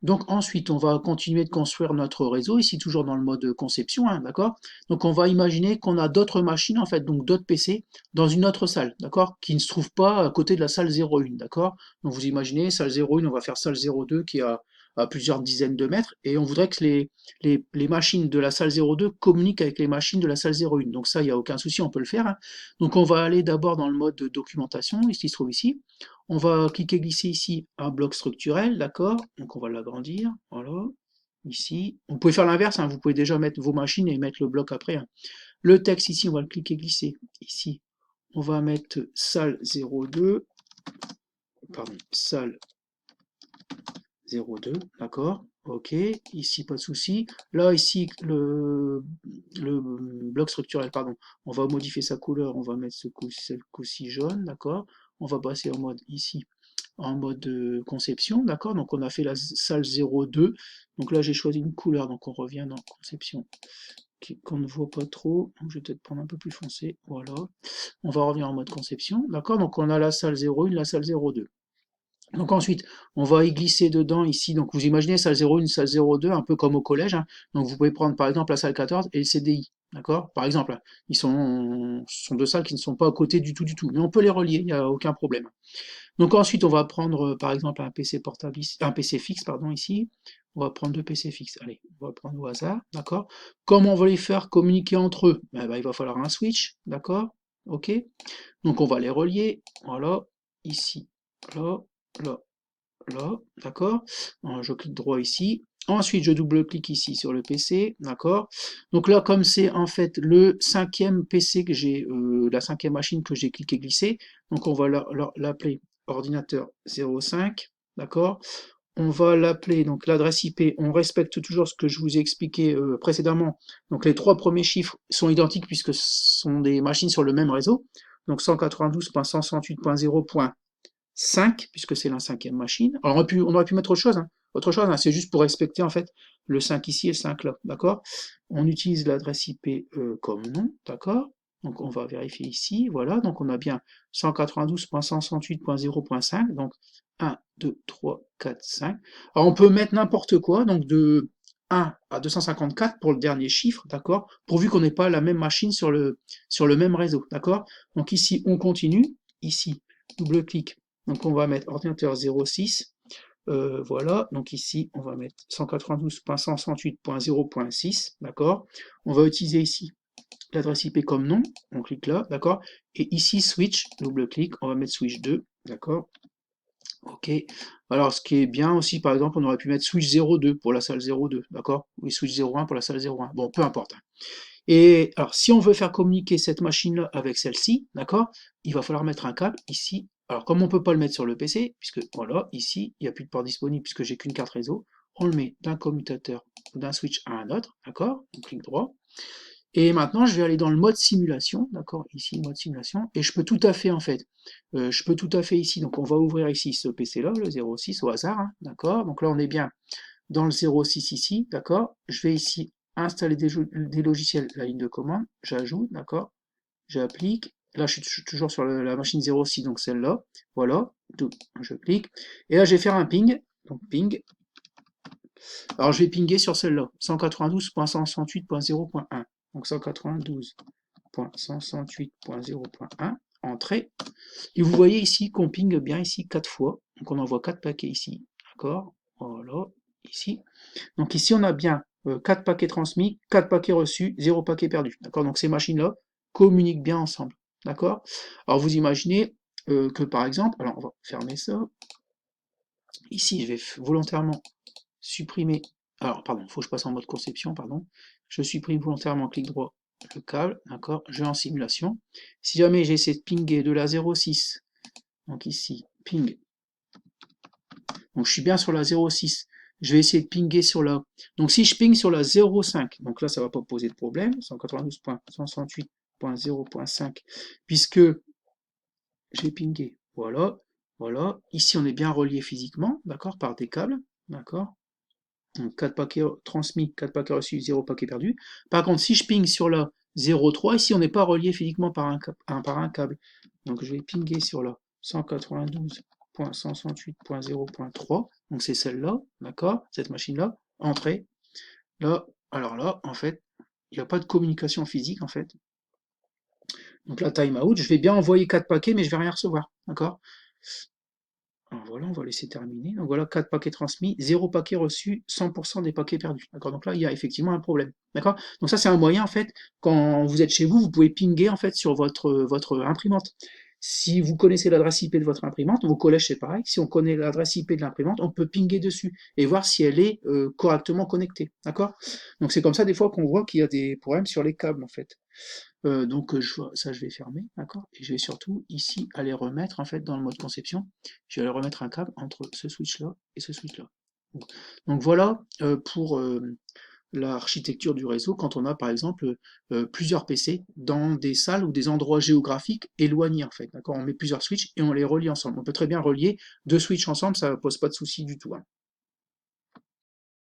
Donc ensuite, on va continuer de construire notre réseau, ici toujours dans le mode conception, hein, d'accord? Donc on va imaginer qu'on a d'autres machines, en fait, donc d'autres PC, dans une autre salle, d'accord? Qui ne se trouve pas à côté de la salle 01, d'accord? Donc vous imaginez, salle 01, on va faire salle 02 qui a à plusieurs dizaines de mètres, et on voudrait que les machines de la salle 02 communiquent avec les machines de la salle 01. Donc ça, il n'y a aucun souci, on peut le faire, hein. Donc on va aller d'abord dans le mode de documentation, ici, il se trouve ici. On va cliquer glisser ici un bloc structurel, d'accord? Donc on va l'agrandir, voilà. Ici, vous pouvez faire l'inverse, hein, vous pouvez déjà mettre vos machines et mettre le bloc après, hein. Le texte ici, on va le cliquer glisser. Ici, on va mettre salle 02, pardon, salle 02, d'accord? Ok, ici pas de souci. Là, ici, le bloc structurel, pardon, on va modifier sa couleur, on va mettre ce coup-ci jaune, d'accord? On va passer en mode ici en mode conception, d'accord? Donc on a fait la salle 02. Donc là j'ai choisi une couleur, donc on revient dans conception qu'on ne voit pas trop. Donc je vais peut-être prendre un peu plus foncé, voilà. On va revenir en mode conception, d'accord? Donc on a la salle 01, la salle 02. Donc ensuite, on va y glisser dedans ici. Donc vous imaginez salle 01, salle 02, un peu comme au collège, hein. Donc vous pouvez prendre par exemple la salle 14 et le CDI. D'accord? Par exemple, hein. Ce sont deux salles qui ne sont pas à côté du tout. Mais on peut les relier, il n'y a aucun problème. Donc ensuite, on va prendre par exemple un PC portable, un PC fixe, pardon, ici. On va prendre deux PC fixes. Allez, on va prendre au hasard, d'accord? Comment on va les faire communiquer entre eux? Eh ben, il va falloir un switch, d'accord? Ok? Donc on va les relier, voilà, ici, là, là, là, d'accord? Je clique droit ici. Ensuite, je double-clique ici sur le PC, d'accord? Donc là, comme c'est en fait le cinquième PC que j'ai, la cinquième machine que j'ai cliqué glisser, donc on va l'appeler ordinateur 05, d'accord? On va l'appeler, donc l'adresse IP, on respecte toujours ce que je vous ai expliqué précédemment. Donc les trois premiers chiffres sont identiques puisque ce sont des machines sur le même réseau. Donc 192.168.0.5, puisque c'est la cinquième machine. Alors on aurait pu mettre autre chose, hein, c'est juste pour respecter en fait le 5 ici et le 5 là, d'accord? On utilise l'adresse IP comme nom, d'accord? Donc on va vérifier ici, voilà, donc on a bien 192.168.0.5, donc 1, 2, 3, 4, 5. Alors on peut mettre n'importe quoi, donc de 1 à 254 pour le dernier chiffre, d'accord? Pourvu qu'on n'ait pas la même machine sur le même réseau, d'accord? Donc ici on continue, ici, double-clic, donc on va mettre ordinateur 06, voilà, donc ici on va mettre 192.168.0.6, d'accord? On va utiliser ici l'adresse IP comme nom, on clique là, d'accord? Et ici switch, double-clic, on va mettre switch 2, d'accord? Ok. Alors ce qui est bien aussi, par exemple, on aurait pu mettre switch 02 pour la salle 02, d'accord? Oui, switch 01 pour la salle 01. Bon, peu importe, hein. Et alors, si on veut faire communiquer cette machine-là avec celle-ci, d'accord, il va falloir mettre un câble ici. Alors, comme on ne peut pas le mettre sur le PC, puisque voilà, ici, il n'y a plus de port disponible puisque j'ai qu'une carte réseau, on le met d'un commutateur ou d'un switch à un autre, d'accord, on clique droit. Et maintenant, je vais aller dans le mode simulation, d'accord, ici, mode simulation, et je peux tout à fait, en fait, je peux tout à fait ici, donc on va ouvrir ici ce PC-là, le 06 au hasard, hein, d'accord, donc là on est bien dans le 06 ici, d'accord, je vais ici installer des logiciels, la ligne de commande, j'ajoute, d'accord, j'applique, là je suis toujours sur la machine 06, donc celle-là, voilà, je clique, et là je vais faire un ping, donc ping, alors je vais pinguer sur celle-là, 192.168.0.1, donc 192.168.0.1, entrée, et vous voyez ici qu'on ping bien ici 4 fois, donc on envoie 4 paquets ici, d'accord, voilà, ici, donc ici, on a bien 4 paquets transmis, 4 paquets reçus, 0 paquet perdu. D'accord? Donc ces machines-là communiquent bien ensemble. D'accord? Alors vous imaginez que par exemple, alors on va fermer ça. Ici, je vais volontairement supprimer. Alors, pardon, il faut que je passe en mode conception, pardon. Je supprime volontairement, clic droit, le câble, d'accord? Je vais en simulation. Si jamais j'essaie de pinguer de la 06, donc ici, ping, donc je suis bien sur la 06. Je vais essayer de pinguer sur la... Donc si je ping sur la 0,5, donc là ça va pas poser de problème, 192.168.0.5, puisque j'ai pingé. Voilà, voilà. Ici on est bien relié physiquement, d'accord, par des câbles, d'accord. Donc 4 paquets transmis, 4 paquets reçus, 0 paquet perdu. Par contre, si je ping sur la 0,3, ici on n'est pas relié physiquement par un câble. Donc je vais pinguer sur la 192. 168.0.3, donc c'est celle-là, d'accord, cette machine-là, entrée. Là, alors là, en fait, il n'y a pas de communication physique, en fait. Donc là, timeout, je vais bien envoyer 4 paquets, mais je vais rien recevoir, d'accord. Alors voilà, on va laisser terminer. Donc voilà, 4 paquets transmis, 0 paquet reçu, 100% des paquets perdus. D'accord. Donc là, il y a effectivement un problème. D'accord. Donc ça, c'est un moyen, en fait, quand vous êtes chez vous, vous pouvez pinguer, en fait, sur votre imprimante. Si vous connaissez l'adresse IP de votre imprimante, au collège, c'est pareil. Si on connaît l'adresse IP de l'imprimante, on peut pinguer dessus et voir si elle est correctement connectée. D'accord. Donc c'est comme ça, des fois, qu'on voit qu'il y a des problèmes sur les câbles, en fait. Ça, je vais fermer, d'accord? Et je vais surtout ici aller remettre, en fait, dans le mode conception, je vais aller remettre un câble entre ce switch-là et ce switch-là. Donc voilà pour l'architecture du réseau quand on a par exemple plusieurs PC dans des salles ou des endroits géographiques éloignés en fait. D'accord? On met plusieurs switches et on les relie ensemble. On peut très bien relier deux switches ensemble, ça ne pose pas de souci du tout, hein.